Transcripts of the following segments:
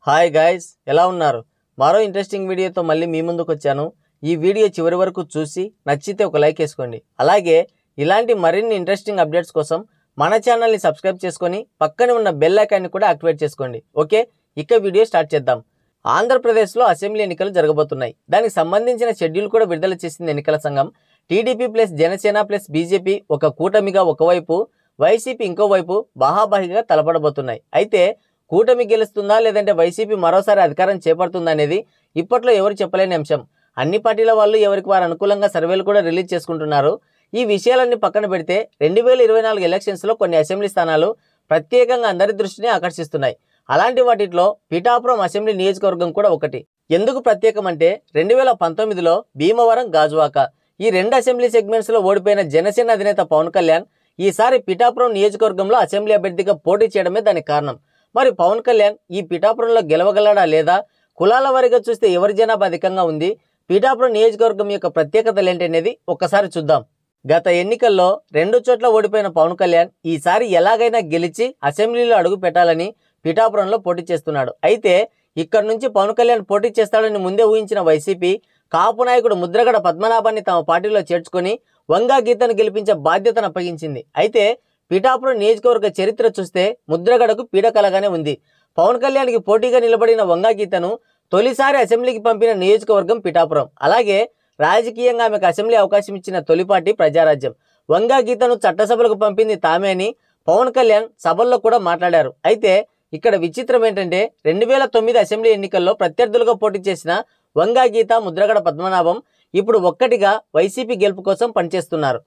Hi guys, ఎలా ఉన్నారు? మరో ఇంట్రెస్టింగ్ వీడియోతో మళ్ళీ మీ ముందుకు వచ్చాను. ఈ వీడియో చివరి వరకు చూసి నచ్చితే ఒక లైక్ వేసుకోండి. అలాగే ఇలాంటి మరిన్ని ఇంట్రెస్టింగ్ అప్డేట్స్ కోసం మన ఛానల్ని సబ్స్క్రైబ్ చేసుకొని పక్కనే ఉన్న బెల్ ఐకాన్ని కూడా యాక్టివేట్ చేసుకోండి. ఓకే, ఇక వీడియో స్టార్ట్ చేద్దాం. ఆంధ్రప్రదేశ్లో అసెంబ్లీ ఎన్నికలు జరగబోతున్నాయి. దానికి సంబంధించిన షెడ్యూల్ కూడా విడుదల చేసింది ఎన్నికల సంఘం. TDP plus Janasena plus BJP ఒక కూటమిగా ఒకవైపు, వైసీపీ ఇంకోవైపు బాహాబాహిగా తలపడబోతున్నాయి. అయితే కూటమి గెలుస్తుందా లేదంటే వైసీపీ మరోసారి అధికారం చేపడుతుందా అనేది ఇప్పట్లో ఎవరు చెప్పలేని అంశం. అన్ని పార్టీల వాళ్ళు ఎవరికి వారు అనుకూలంగా సర్వేలు కూడా రిలీజ్ చేసుకుంటున్నారు. ఈ విషయాలన్నీ పక్కన పెడితే 2024 ఎలక్షన్స్లో కొన్ని అసెంబ్లీ స్థానాలు ప్రత్యేకంగా అందరి దృష్టిని ఆకర్షిస్తున్నాయి. అలాంటి వాటిలో పిఠాపురం అసెంబ్లీ నియోజకవర్గం కూడా ఒకటి. ఎందుకు ప్రత్యేకం అంటే 2019లో భీమవరం, గాజువాక ఈ రెండు అసెంబ్లీ సెగ్మెంట్స్లో ఓడిపోయిన జనసేన అధినేత పవన్ కళ్యాణ్ ఈసారి పిఠాపురం నియోజకవర్గంలో అసెంబ్లీ అభ్యర్థిగా పోటీ చేయడమే దానికి కారణం. మరి పవన్ కళ్యాణ్ ఈ పిఠాపురంలో గెలవగలడా లేదా? కులాల వారీగా చూస్తే ఎవరి జనాభా అధికంగా ఉంది? పిఠాపురం నియోజకవర్గం యొక్క ప్రత్యేకతలు ఏంటనేది ఒక్కసారి చూద్దాం. గత ఎన్నికల్లో 2 చోట్ల ఓడిపోయిన పవన్ కళ్యాణ్ ఈసారి ఎలాగైనా గెలిచి అసెంబ్లీలో అడుగు పెట్టాలని పిఠాపురంలో పోటీ చేస్తున్నాడు. అయితే ఇక్కడ నుంచి పవన్ కళ్యాణ్ పోటీ చేస్తాడని ముందే ఊహించిన వైసీపీ కాపు నాయకుడు ముద్రగడ పద్మనాభాన్ని తమ పార్టీలో చేర్చుకొని వంగా గీతను గెలిపించే బాధ్యతను అప్పగించింది. అయితే పిఠాపురం నియోజకవర్గ చరిత్ర చూస్తే ముద్రగడకు పీడకలగానే ఉంది. పవన్ కళ్యాణ్కి పోటీగా నిలబడిన వంగా గీతను తొలిసారి అసెంబ్లీకి పంపిన నియోజకవర్గం పిఠాపురం. అలాగే రాజకీయంగా ఆమెకు అసెంబ్లీ అవకాశం ఇచ్చిన తొలి పార్టీ ప్రజారాజ్యం. వంగా గీతను చట్టసభలకు పంపింది తామే అని పవన్ కళ్యాణ్ సభల్లో కూడా మాట్లాడారు. అయితే ఇక్కడ విచిత్రం ఏంటంటే 2009 అసెంబ్లీ ఎన్నికల్లో ప్రత్యర్థులుగా పోటీ చేసిన వంగా గీత, ముద్రగడ పద్మనాభం ఇప్పుడు ఒక్కటిగా వైసీపీ గెలుపు కోసం పనిచేస్తున్నారు.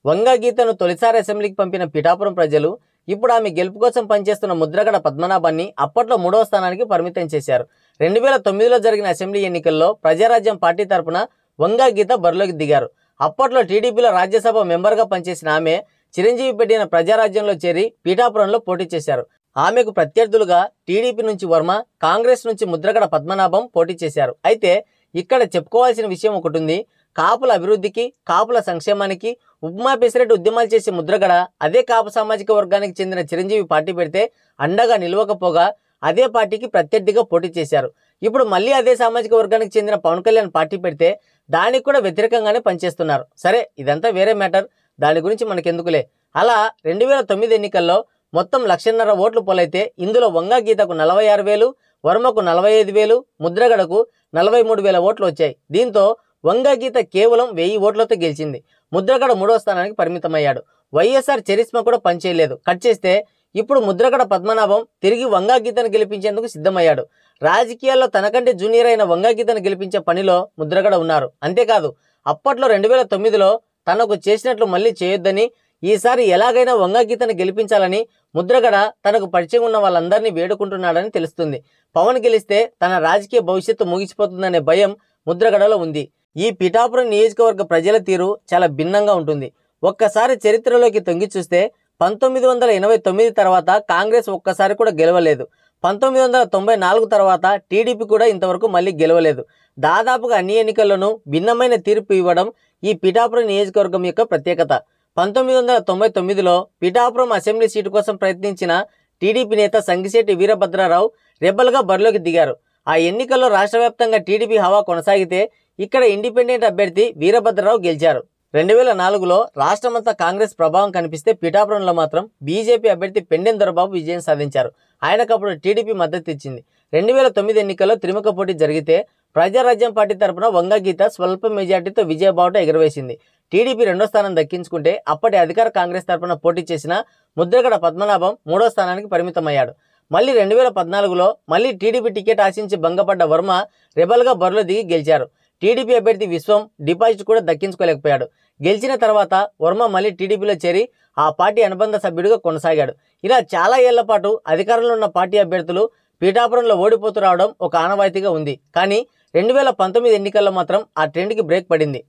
వంగా గీతను తొలిసారి అసెంబ్లీకి పంపిన పిఠాపురం ప్రజలు ఇప్పుడు ఆమె గెలుపు కోసం పనిచేస్తున్న ముద్రగడ పద్మనాభాన్ని అప్పట్లో 3వ స్థానానికి పరిమితం చేశారు. 2009లో జరిగిన అసెంబ్లీ ఎన్నికల్లో ప్రజారాజ్యం పార్టీ తరపున వంగా గీత బరిలోకి దిగారు. అప్పట్లో టీడీపీలో రాజ్యసభ మెంబర్గా పనిచేసిన ఆమె చిరంజీవి పెట్టిన ప్రజారాజ్యంలో చేరి పిఠాపురంలో పోటీ చేశారు. ఆమెకు ప్రత్యర్థులుగా టీడీపీ నుంచి వర్మ, కాంగ్రెస్ నుంచి ముద్రగడ పద్మనాభం పోటీ చేశారు. అయితే ఇక్కడ చెప్పుకోవాల్సిన విషయం ఒకటి ఉంది. కాపుల అభివృద్ధికి, కాపుల సంక్షేమానికి ఉప్మా పెసరెట్ ఉద్యమాలు చేసే ముద్రగడ అదే కాపు సామాజిక వర్గానికి చెందిన చిరంజీవి పార్టీ పెడితే అండగా నిలవకపోగా అదే పార్టీకి ప్రత్యర్థిగా పోటీ చేశారు. ఇప్పుడు మళ్ళీ అదే సామాజిక వర్గానికి చెందిన పవన్ కళ్యాణ్ పార్టీ పెడితే దానికి కూడా వ్యతిరేకంగానే పనిచేస్తున్నారు. సరే, ఇదంతా వేరే మ్యాటర్, దాని గురించి మనకెందుకులే. అలా 2009 ఎన్నికల్లో మొత్తం 1,50,000 ఓట్లు పోలైతే ఇందులో వంగా గీతకు 46,000, వర్మకు 45,000, ముద్రగడకు 43,000 ఓట్లు వచ్చాయి. దీంతో వంగా గీత కేవలం 1000 ఓట్లతో గెలిచింది. ముద్రగడ 3వ స్థానానికి పరిమితమయ్యాడు. వైఎస్ఆర్ చరిస్మా కూడా పనిచేయలేదు. కట్ చేస్తే ఇప్పుడు ముద్రగడ పద్మనాభం తిరిగి వంగా గీతను గెలిపించేందుకు సిద్ధమయ్యాడు. రాజకీయాల్లో తనకంటే జూనియర్ అయిన వంగా గీతను గెలిపించే పనిలో ముద్రగడ ఉన్నారు. అంతేకాదు అప్పట్లో 2009లో తనకు చేసినట్లు మళ్ళీ చేయొద్దని, ఈసారి ఎలాగైనా వంగా గీతను గెలిపించాలని ముద్రగడ తనకు పరిచయం ఉన్న వాళ్ళందరినీ వేడుకుంటున్నాడని తెలుస్తుంది. పవన్ గెలిస్తే తన రాజకీయ భవిష్యత్తు ముగిసిపోతుందనే భయం ముద్రగడలో ఉంది. ఈ పిఠాపురం నియోజకవర్గ ప్రజల తీరు చాలా భిన్నంగా ఉంటుంది. ఒక్కసారి చరిత్రలోకి తొంగి చూస్తే 1989 తర్వాత కాంగ్రెస్ ఒక్కసారి కూడా గెలవలేదు. 1994 తర్వాత టీడీపీ కూడా ఇంతవరకు మళ్ళీ గెలవలేదు. దాదాపుగా అన్ని ఎన్నికల్లోనూ భిన్నమైన తీర్పు ఇవ్వడం ఈ పిఠాపురం నియోజకవర్గం యొక్క ప్రత్యేకత. 1999లో పిఠాపురం అసెంబ్లీ సీటు కోసం ప్రయత్నించిన టీడీపీ నేత సంగిశెట్టి వీరభద్రరావు రెబల్గా బరిలోకి దిగారు. ఆ ఎన్నికల్లో రాష్ట్ర వ్యాప్తంగా టీడీపీ హవా కొనసాగితే ఇక్కడ ఇండిపెండెంట్ అభ్యర్థి వీరభద్రరావు గెలిచారు. 2004లో రాష్ట్రమంతా కాంగ్రెస్ ప్రభావం కనిపిస్తే పిఠాపురంలో మాత్రం బీజేపీ అభ్యర్థి పెండెం దొరబాబు విజయం సాధించారు. ఆయనకు అప్పుడు టీడీపీ మద్దతు ఇచ్చింది. 2009 ఎన్నికల్లో త్రిముఖ పోటీ జరిగితే ప్రజారాజ్యం పార్టీ తరపున వంగా గీత స్వల్ప మెజార్టీతో విజయబావుట ఎగురవేసింది. టీడీపీ 2వ స్థానం దక్కించుకుంటే అప్పటి అధికార కాంగ్రెస్ తరపున పోటీ చేసిన ముద్రగడ పద్మనాభం 3వ స్థానానికి పరిమితమయ్యాడు. మళ్ళీ 2014లో మళ్ళీ టీడీపీ టికెట్ ఆశించి భంగపడ్డ వర్మ రెబల్గా బరిలో దిగి గెలిచారు. టీడీపీ అభ్యర్థి విశ్వం డిపాజిట్ కూడా దక్కించుకోలేకపోయాడు. గెలిచిన తర్వాత వర్మ మళ్ళీ టీడీపీలో చేరి ఆ పార్టీ అనుబంధ సభ్యుడిగా కొనసాగాడు. ఇలా చాలా ఏళ్ల పాటు అధికారంలో ఉన్న పార్టీ అభ్యర్థులు పిఠాపురంలో ఓడిపోతూ రావడం ఒక ఆనవాయితీగా ఉంది. కానీ 2019 ఎన్నికల్లో మాత్రం ఆ ట్రెండ్కి బ్రేక్ పడింది.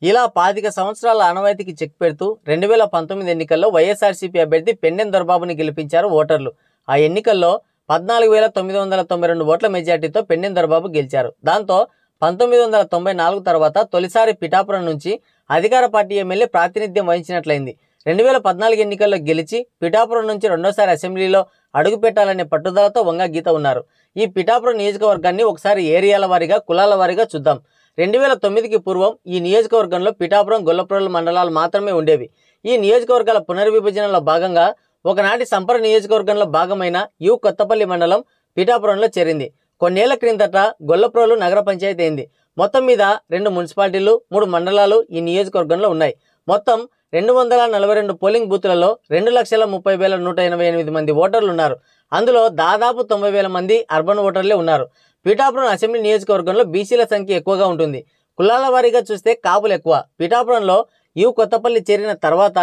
ఇలా 25 సంవత్సరాల ఆనవాయితీకి చెక్ పెడుతూ 2019 ఎన్నికల్లో వైఎస్ఆర్సీపీ అభ్యర్థి పెండెం దొరబాబుని గెలిపించారు ఓటర్లు. ఆ ఎన్నికల్లో 14,992 ఓట్ల మెజార్టీతో పెండెం దొరబాబు గెలిచారు. దాంతో 1994 తర్వాత తొలిసారి పిఠాపురం నుంచి అధికార పార్టీ ఎమ్మెల్యే ప్రాతినిధ్యం వహించినట్లయింది. 2014 ఎన్నికల్లో గెలిచి పిఠాపురం నుంచి రెండోసారి అసెంబ్లీలో అడుగుపెట్టాలనే పట్టుదలతో వంగ గీత ఉన్నారు. ఈ పిఠాపురం నియోజకవర్గాన్ని ఒకసారి ఏరియాల వారీగా కులాల వారీగా చూద్దాం. 2009కి పూర్వం ఈ నియోజకవర్గంలో పిఠాపురం, గొల్లప్రోలు మండలాలు మాత్రమే ఉండేవి. ఈ నియోజకవర్గాల పునర్విభజనలో భాగంగా ఒకనాటి సంపర నియోజకవర్గంలో భాగమైన యు కొత్తపల్లి మండలం పిఠాపురంలో చేరింది. కొన్నేళ్ల క్రిందట గొల్లప్రోలు నగర పంచాయతీ అయింది. మొత్తం మీద 2 మున్సిపాలిటీలు, 3 మండలాలు ఈ నియోజకవర్గంలో ఉన్నాయి. మొత్తం 242 పోలింగ్ బూతులలో 2,30,188 మంది ఓటర్లు ఉన్నారు. అందులో దాదాపు 90,000 మంది అర్బన్ ఓటర్లే ఉన్నారు. పిఠాపురం అసెంబ్లీ నియోజకవర్గంలో బీసీల సంఖ్య ఎక్కువగా ఉంటుంది. కులాల వారీగా చూస్తే కాపులు ఎక్కువ. పిఠాపురంలో యు కొత్తపల్లి చేరిన తర్వాత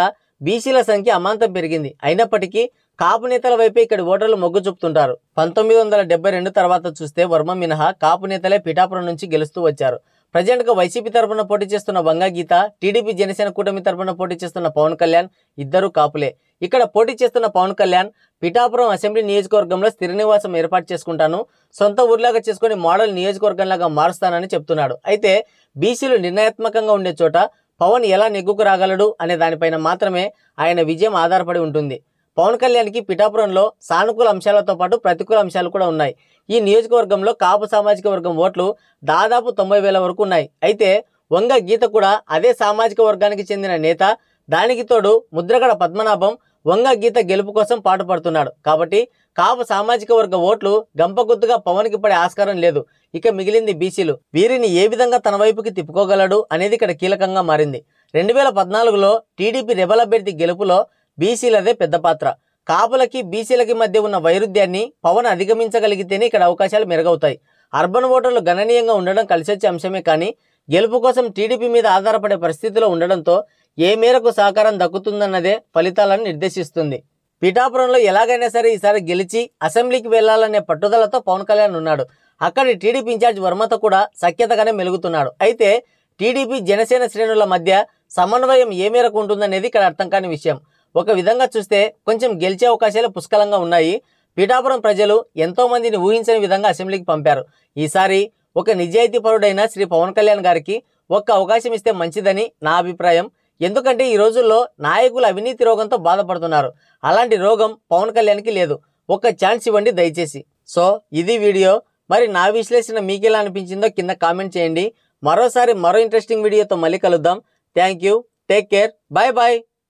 బీసీల సంఖ్య అమాంతం పెరిగింది. అయినప్పటికీ కాపు నేతల వైపే ఇక్కడి ఓటర్లు మొగ్గు చూపుతుంటారు. 1972 తర్వాత చూస్తే వర్మ మినహా కాపు నేతలే పిఠాపురం నుంచి గెలుస్తూ వచ్చారు. ప్రజెంట్గా వైసీపీ తరఫున పోటీ చేస్తున్న వంగ గీత, టీడీపీ జనసేన కూటమి తరఫున పోటీ చేస్తున్న పవన్ కళ్యాణ్ ఇద్దరు కాపులే. ఇక్కడ పోటీ చేస్తున్న పవన్ కళ్యాణ్ పిఠాపురం అసెంబ్లీ నియోజకవర్గంలో స్థిర నివాసం ఏర్పాటు చేసుకుంటాను, సొంత ఊర్లాగా చేసుకుని మోడల్ నియోజకవర్గంలాగా మారుస్తానని చెప్తున్నాడు. అయితే బీసీలు నిర్ణయాత్మకంగా ఉండే చోట పవన్ ఎలా నెగ్గుకు రాగలడు అనే దానిపైన మాత్రమే ఆయన విజయం ఆధారపడి ఉంటుంది. పవన్ కళ్యాణ్కి పిఠాపురంలో సానుకూల అంశాలతో పాటు ప్రతికూల అంశాలు కూడా ఉన్నాయి. ఈ నియోజకవర్గంలో కాపు సామాజిక వర్గం ఓట్లు దాదాపు 90,000 వరకు ఉన్నాయి. అయితే వంగ గీత కూడా అదే సామాజిక వర్గానికి చెందిన నేత. దానికి తోడు ముద్రగడ పద్మనాభం వంగ గీత గెలుపు కోసం పాటుపడుతున్నాడు. కాబట్టి కాపు సామాజిక వర్గ ఓట్లు గంపగుత్తుగా పవన్కి పడే ఆస్కారం లేదు. ఇక మిగిలింది బీసీలు. వీరిని ఏ విధంగా తన వైపుకి తిప్పుకోగలడు అనేది ఇక్కడ కీలకంగా మారింది. 2014లో టీడీపీ రెబల్ అభ్యర్థి గెలుపులో బీసీలదే పెద్ద పాత్ర. కాపులకి బీసీలకి మధ్య ఉన్న వైరుధ్యాన్ని పవన్ అధిగమించగలిగితేనే ఇక్కడ అవకాశాలు మెరుగవుతాయి. అర్బన్ ఓటర్లు గణనీయంగా ఉండడం కలిసొచ్చే అంశమే కానీ గెలుపు కోసం టీడీపీ మీద ఆధారపడే పరిస్థితిలో ఉండడంతో ఏ మేరకు సహకారం దక్కుతుందన్నదే ఫలితాలను నిర్దేశిస్తుంది. పిఠాపురంలో ఎలాగైనా సరే ఈసారి గెలిచి అసెంబ్లీకి వెళ్లాలనే పట్టుదలతో పవన్ కళ్యాణ్ ఉన్నాడు. అక్కడి టీడీపీ ఇన్ఛార్జ్ వర్మతో కూడా సఖ్యతగానే మెలుగుతున్నాడు. అయితే టీడీపీ జనసేన శ్రేణుల మధ్య సమన్వయం ఏ మేరకు ఉంటుందనేది ఇక్కడ అర్థం కాని విషయం. ఒక విధంగా చూస్తే కొంచెం గెలిచే అవకాశాలు పుష్కలంగా ఉన్నాయి. పిఠాపురం ప్రజలు ఎంతో మందిని ఊహించని విధంగా అసెంబ్లీకి పంపారు. ఈసారి ఒక నిజాయితీ పరుడైన శ్రీ పవన్ కళ్యాణ్ గారికి ఒక్క అవకాశం ఇస్తే మంచిదని నా అభిప్రాయం. ఎందుకంటే ఈ రోజుల్లో నాయకులు అవినీతి రోగంతో బాధపడుతున్నారు. అలాంటి రోగం పవన్ కళ్యాణ్కి లేదు. ఒక్క ఛాన్స్ ఇవ్వండి దయచేసి. సో ఇది వీడియో. మరి నా విశ్లేషణ మీకు ఎలా అనిపించిందో కింద కామెంట్ చేయండి. మరోసారి మరో ఇంట్రెస్టింగ్ వీడియోతో మళ్ళీ కలుద్దాం. Thank you. Take care. Bye bye.